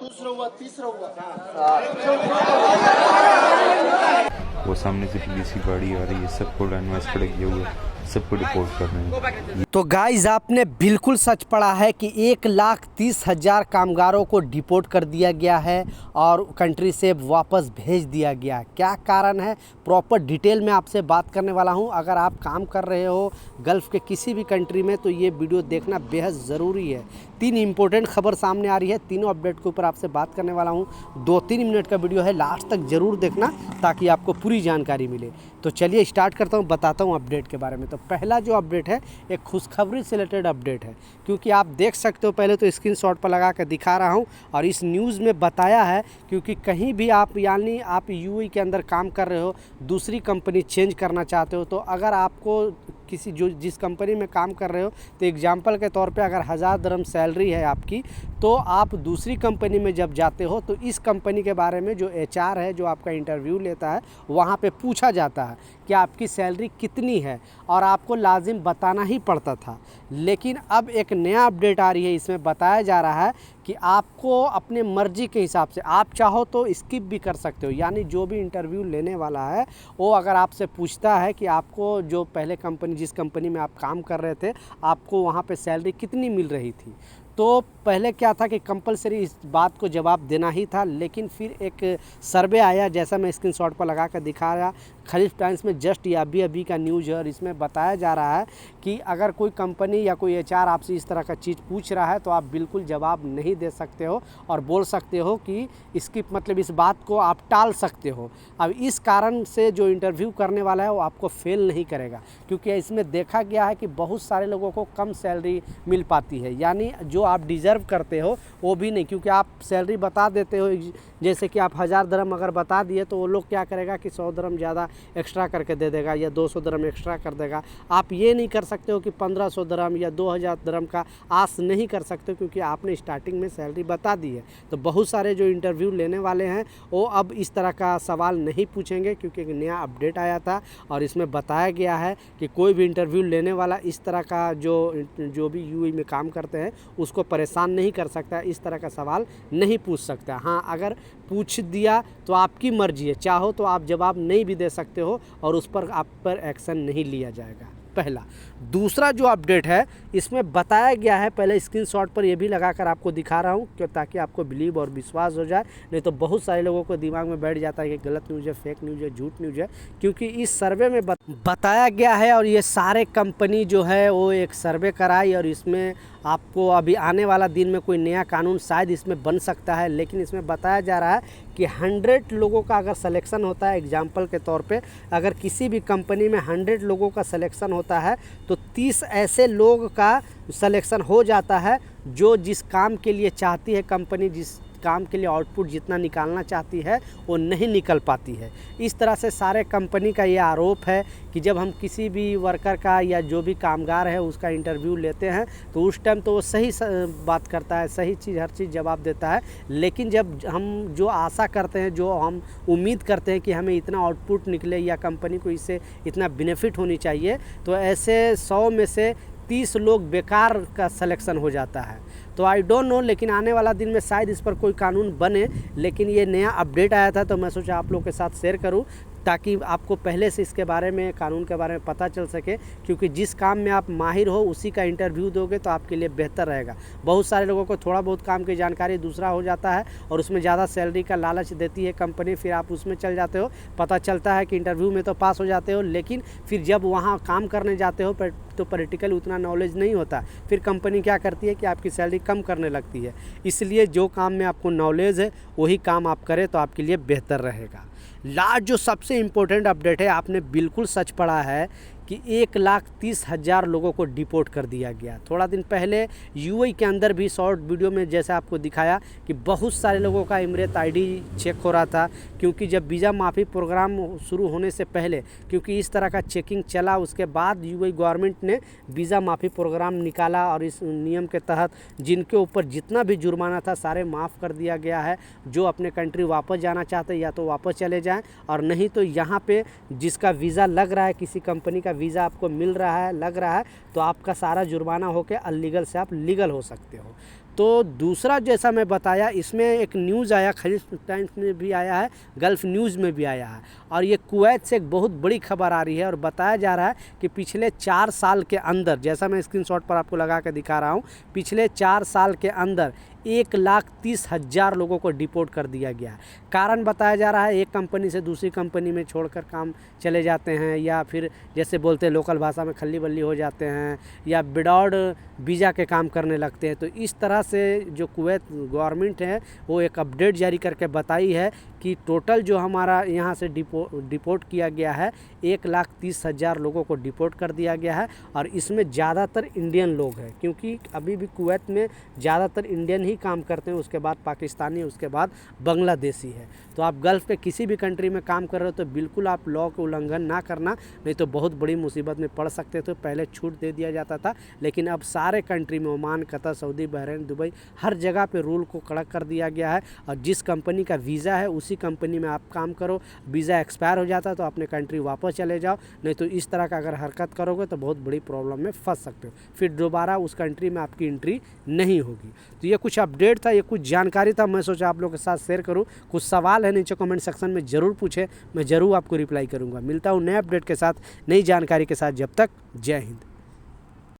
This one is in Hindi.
दूसरा हुआ, तीसरा हुआ। वो सामने से पुलिस की गाड़ी आ रही है, सबको लाइन में खड़े किए हुए, सबको रिपोर्ट कर रहे हैं। तो गाइज आपने बिल्कुल सच पढ़ा है कि 1,30,000 कामगारों को डिपोर्ट कर दिया गया है और कंट्री से वापस भेज दिया गया। क्या कारण है, प्रॉपर डिटेल में आपसे बात करने वाला हूं। अगर आप काम कर रहे हो गल्फ़ के किसी भी कंट्री में तो ये वीडियो देखना बेहद ज़रूरी है। 3 इंपॉर्टेंट खबर सामने आ रही है, तीनों अपडेट के ऊपर आपसे बात करने वाला हूँ। 2-3 मिनट का वीडियो है, लास्ट तक ज़रूर देखना ताकि आपको पूरी जानकारी मिले। तो चलिए स्टार्ट करता हूँ, बताता हूँ अपडेट के बारे में। तो पहला जो अपडेट है एक खुशखबरी से रिलेटेड अपडेट है, क्योंकि आप देख सकते हो, पहले तो स्क्रीनशॉट पर लगा कर दिखा रहा हूँ और इस न्यूज़ में बताया है, क्योंकि कहीं भी आप यानी आप यूएई के अंदर काम कर रहे हो, दूसरी कंपनी चेंज करना चाहते हो, तो अगर आपको किसी जिस कंपनी में काम कर रहे हो, तो एग्जांपल के तौर पे अगर 1000 दिरहम सैलरी है आपकी, तो आप दूसरी कंपनी में जब जाते हो तो इस कंपनी के बारे में जो एचआर है, जो आपका इंटरव्यू लेता है, वहाँ पे पूछा जाता है कि आपकी सैलरी कितनी है, और आपको लाजिम बताना ही पड़ता था। लेकिन अब एक नया अपडेट आ रही है, इसमें बताया जा रहा है कि आपको अपने मर्ज़ी के हिसाब से आप चाहो तो स्किप भी कर सकते हो। यानी जो भी इंटरव्यू लेने वाला है वो अगर आपसे पूछता है कि आपको जो पहले कंपनी, जिस कंपनी में आप काम कर रहे थे, आपको वहाँ पे सैलरी कितनी मिल रही थी, तो पहले क्या था कि कंपलसरी इस बात को जवाब देना ही था। लेकिन फिर एक सर्वे आया, जैसा मैं स्क्रीनशॉट पर लगा कर दिखा रहा, खलीफ टाइम्स में जस्ट ये अभी का न्यूज़ है, और इसमें बताया जा रहा है कि अगर कोई कंपनी या कोई एचआर आपसे इस तरह का चीज़ पूछ रहा है तो आप बिल्कुल जवाब नहीं दे सकते हो और बोल सकते हो कि इसकी मतलब इस बात को आप टाल सकते हो। अब इस कारण से जो इंटरव्यू करने वाला है वो आपको फेल नहीं करेगा, क्योंकि इसमें देखा गया है कि बहुत सारे लोगों को कम सैलरी मिल पाती है, यानी जो आप डिज़र्व करते हो वो भी नहीं, क्योंकि आप सैलरी बता देते हो, जैसे कि आप 1000 दिरहम अगर बता दिए तो वो लोग क्या करेगा कि 100 दिरहम ज़्यादा एक्स्ट्रा करके दे देगा या 200 दिरहम एक्स्ट्रा कर देगा। आप ये नहीं कर सकते हो कि 1500 दिरहम या 2000 दिरहम का आस नहीं कर सकते, क्योंकि आपने स्टार्टिंग में सैलरी बता दी है। तो बहुत सारे जो इंटरव्यू लेने वाले हैं वो अब इस तरह का सवाल नहीं पूछेंगे, क्योंकि एक नया अपडेट आया था और इसमें बताया गया है कि कोई भी इंटरव्यू लेने वाला इस तरह का जो भी यूएई में काम करते हैं उसको परेशान नहीं कर सकता, इस तरह का सवाल नहीं पूछ सकता। हाँ, अगर पूछ दिया तो आपकी मर्जी है, चाहो तो आप जवाब नहीं भी दे सकते हो और उस पर आप पर एक्शन नहीं लिया जाएगा। पहला। दूसरा जो अपडेट है इसमें बताया गया है, पहले स्क्रीनशॉट पर ये भी लगाकर आपको दिखा रहा हूँ क्यों, ताकि आपको बिलीव और विश्वास हो जाए, नहीं तो बहुत सारे लोगों को दिमाग में बैठ जाता है कि गलत न्यूज़ है, फेक न्यूज़ है, झूठ न्यूज़ है। क्योंकि इस सर्वे में बताया गया है, और ये सारे कंपनी जो है वो एक सर्वे कराई, और इसमें आपको अभी आने वाला दिन में कोई नया कानून शायद इसमें बन सकता है। लेकिन इसमें बताया जा रहा है कि 100 लोगों का अगर सिलेक्शन होता है, एग्जाम्पल के तौर पे अगर किसी भी कंपनी में 100 लोगों का सिलेक्शन होता है तो 30 ऐसे लोग का सिलेक्शन हो जाता है जो जिस काम के लिए चाहती है कंपनी, जिस काम के लिए आउटपुट जितना निकालना चाहती है वो नहीं निकल पाती है। इस तरह से सारे कंपनी का ये आरोप है कि जब हम किसी भी वर्कर का या जो भी कामगार है उसका इंटरव्यू लेते हैं तो उस टाइम तो वो सही बात करता है, सही चीज़ हर चीज़ जवाब देता है। लेकिन जब हम जो आशा करते हैं, जो हम उम्मीद करते हैं कि हमें इतना आउटपुट निकले या कंपनी को इससे इतना बेनिफिट होनी चाहिए, तो ऐसे 100 में से 30 लोग बेकार का सिलेक्शन हो जाता है। तो आई डोंट नो, लेकिन आने वाला दिन में शायद इस पर कोई कानून बने। लेकिन ये नया अपडेट आया था तो मैं सोचा आप लोगों के साथ शेयर करूं, ताकि आपको पहले से इसके बारे में, कानून के बारे में पता चल सके। क्योंकि जिस काम में आप माहिर हो उसी का इंटरव्यू दोगे तो आपके लिए बेहतर रहेगा। बहुत सारे लोगों को थोड़ा बहुत काम की जानकारी दूसरा हो जाता है और उसमें ज़्यादा सैलरी का लालच देती है कंपनी, फिर आप उसमें चल जाते हो, पता चलता है कि इंटरव्यू में तो पास हो जाते हो, लेकिन फिर जब वहाँ काम करने जाते हो तो प्रैक्टिकल उतना नॉलेज नहीं होता। फिर कंपनी क्या करती है कि आपकी सैलरी कम करने लगती है। इसलिए जो काम में आपको नॉलेज है वही काम आप करें तो आपके लिए बेहतर रहेगा। लास्ट जो सबसे इम्पोर्टेंट अपडेट है, आपने बिल्कुल सच पढ़ा है कि 1,30,000 लोगों को डिपोर्ट कर दिया गया। थोड़ा दिन पहले यूएई के अंदर भी शॉर्ट वीडियो में जैसे आपको दिखाया कि बहुत सारे लोगों का इमरेत आईडी चेक हो रहा था, क्योंकि जब वीज़ा माफ़ी प्रोग्राम शुरू होने से पहले, क्योंकि इस तरह का चेकिंग चला, उसके बाद यूएई गवर्नमेंट ने वीज़ा माफ़ी प्रोग्राम निकाला और इस नियम के तहत जिनके ऊपर जितना भी जुर्माना था सारे माफ़ कर दिया गया है। जो अपने कंट्री वापस जाना चाहते या तो वापस चले जाएँ, और नहीं तो यहाँ पर जिसका वीज़ा लग रहा है, किसी कंपनी का वीज़ा आपको मिल रहा है, लग रहा है, तो आपका सारा जुर्माना होकर अनलीगल से आप लीगल हो सकते हो। तो दूसरा जैसा मैं बताया, इसमें एक न्यूज़ आया, खलीज टाइम्स में भी आया है, गल्फ़ न्यूज़ में भी आया है, और ये कुवैत से एक बहुत बड़ी खबर आ रही है और बताया जा रहा है कि पिछले 4 साल के अंदर, जैसा मैं स्क्रीनशॉट पर आपको लगा कर दिखा रहा हूँ, पिछले 4 साल के अंदर 1,30,000 लोगों को डिपोर्ट कर दिया गया है। कारण बताया जा रहा है, एक कंपनी से दूसरी कंपनी में छोड़कर काम चले जाते हैं, या फिर जैसे बोलते हैं लोकल भाषा में खल्ली बल्ली हो जाते हैं, या विदाउट वीज़ा के काम करने लगते हैं। तो इस तरह से जो कुवैत गवर्नमेंट है वो एक अपडेट जारी करके बताई है कि टोटल जो हमारा यहाँ से डिपोर्ट किया गया है 1,30,000 लोगों को डिपोर्ट कर दिया गया है, और इसमें ज़्यादातर इंडियन लोग हैं, क्योंकि अभी भी कुवैत में ज़्यादातर इंडियन ही काम करते हैं, उसके बाद पाकिस्तानी, उसके बाद बांग्लादेशी है। तो आप गल्फ़ पे किसी भी कंट्री में काम कर रहे हो तो बिल्कुल आप लॉ का उल्लंघन ना करना, नहीं तो बहुत बड़ी मुसीबत में पड़ सकते थे। पहले छूट दे दिया जाता था, लेकिन अब सारे कंट्री में, Oman, Qatar, Saudi, Bahrain, Dubai, हर जगह पे रूल को कड़क कर दिया गया है, और जिस कंपनी का वीज़ा है उसी कंपनी में आप काम करो। वीज़ा एक्सपायर हो जाता है तो अपने कंट्री वापस चले जाओ, नहीं तो इस तरह का अगर हरकत करोगे तो बहुत बड़ी प्रॉब्लम में फंस सकते हो, फिर दोबारा उस कंट्री में आपकी एंट्री नहीं होगी। तो ये कुछ अपडेट था, ये कुछ जानकारी था, मैं सोचा आप लोगों के साथ शेयर करूं। कुछ सवाल है नीचे कमेंट सेक्शन में ज़रूर पूछें, मैं ज़रूर आपको रिप्लाई करूंगा। मिलता हूं नए अपडेट के साथ, नई जानकारी के साथ। जब तक जय हिंद।